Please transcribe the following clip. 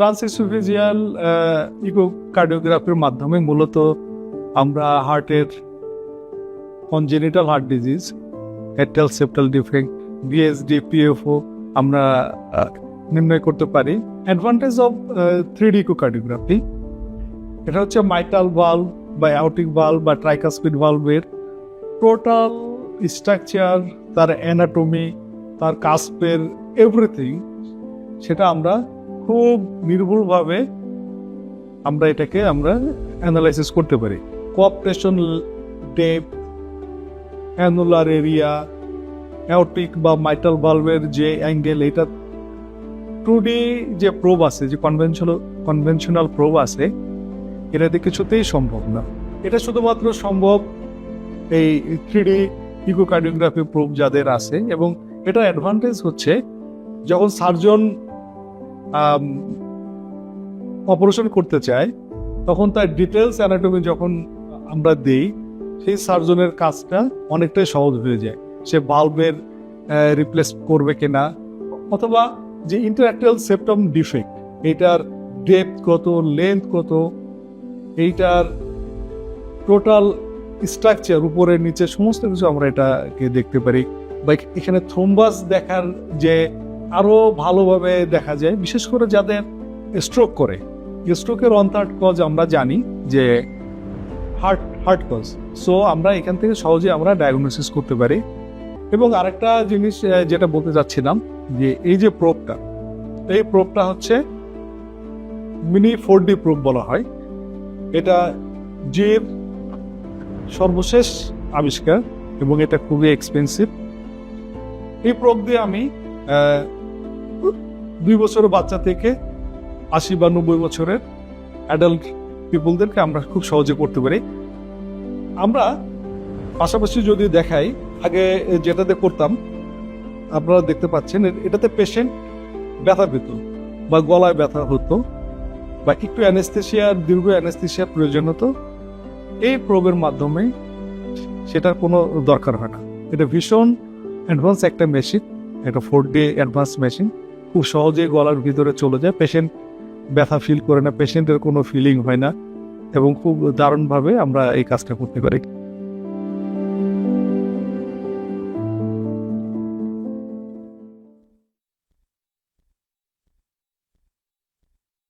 ট্রান্সএসোফেজিয়াল ইকোকার্ডিওগ্রাফির মাধ্যমে মূলত আমরা হার্টের congenital heart disease, atrial septal defect, VSD, PFO আমরা নির্ণয় করতে পারি। অ্যাডভান্টেজ অফ 3D ইকোকার্ডিওগ্রাফি, এটা হচ্ছে মাইট্রাল ভালভ বা অ্যাওর্টিক ভালভ বা ট্রাইকাসপিড ভালভের টোটাল স্ট্রাকচার, তার অ্যানাটমি, তার কাস্পের এভরিথিং, সেটা আমরা খুব নির্ভুলভাবে আমরা এটাকে অ্যানালাইসিস করতে পারি। Cooperation depth, annular area, aortic বা মাইট্রাল ভালভের যে অ্যাঙ্গেল, এটা 2D যে প্রোব আছে, যে কনভেনশনাল প্রোব আছে, এটাতে কিছুতেই সম্ভব না। এটা শুধুমাত্র সম্ভব এই 3D ইকোকার্ডিওগ্রাফি প্রোব যাদের আছে। এবং এটা অ্যাডভান্টেজ হচ্ছে যখন সার্জন অপারেশন করতে চায় তখন তার ডিটেলস অ্যানাটমি যখন আমরা দেই, সেই সার্জনের কাজটা অনেকটাই সহজ হয়ে যায়। সে ভালভের রিপ্লেস করবে কিনা, অথবা যে ইন্টারঅ্যাক্টাল সেপ্টাম ডিফেক্ট, এটার ডেপথ কত, লেন্থ কত, এইটার টোটাল স্ট্রাকচার উপরে নিচে সমস্ত কিছু আমরা এটাকে দেখতে পারি। বা এখানে থ্রোম্বাস দেখার যে আরো ভালোভাবে দেখা যায়, বিশেষ করে যাদের স্ট্রোক করে। স্ট্রোকের ওয়ান থার্ড কজ আমরা জানি যে হার্ট কজ। সো আমরা এখান থেকে সহজে আমরা ডায়াগনোসিস করতে পারি। এবং আরেকটা জিনিস যেটা বলতে চাচ্ছিলাম, যে এই যে প্রোবটা, এই প্রোবটা হচ্ছে মিনি 4D প্রোব বলা হয়। এটা যে সর্বশেষ আবিষ্কার এবং এটা খুবই এক্সপেন্সিভ। এই প্রোব দিয়ে আমি 2 বছরের বাচ্চা থেকে 80 বা 90 বছরের অ্যাডাল্ট পিপলদেরকে আমরা খুব সহজে করতে পারি। আমরা পাশাপাশি যদি দেখাই, আগে যেটাতে করতাম আপনারা দেখতে পাচ্ছেন, এটাতে পেশেন্ট ব্যথা পেত বা গলায় ব্যথা হতো বা একটু অ্যানেস্থেসিয়ার, দীর্ঘ অ্যানেস্থেসিয়ার প্রয়োজন হতো। এই প্রোবের মাধ্যমে সেটার কোনো দরকার হয় না। এটা ভীষণ অ্যাডভান্স একটা মেশিন, এটা 4D অ্যাডভান্স মেশিন। খুব সহজে গলার ভিতরে চলে যায়, পেশেন্ট ব্যথা ফিল করে না, পেশেন্টের কোনো ফিলিং হয় না, এবং খুব দারুণভাবে আমরা এই কাজটা করতে পারি।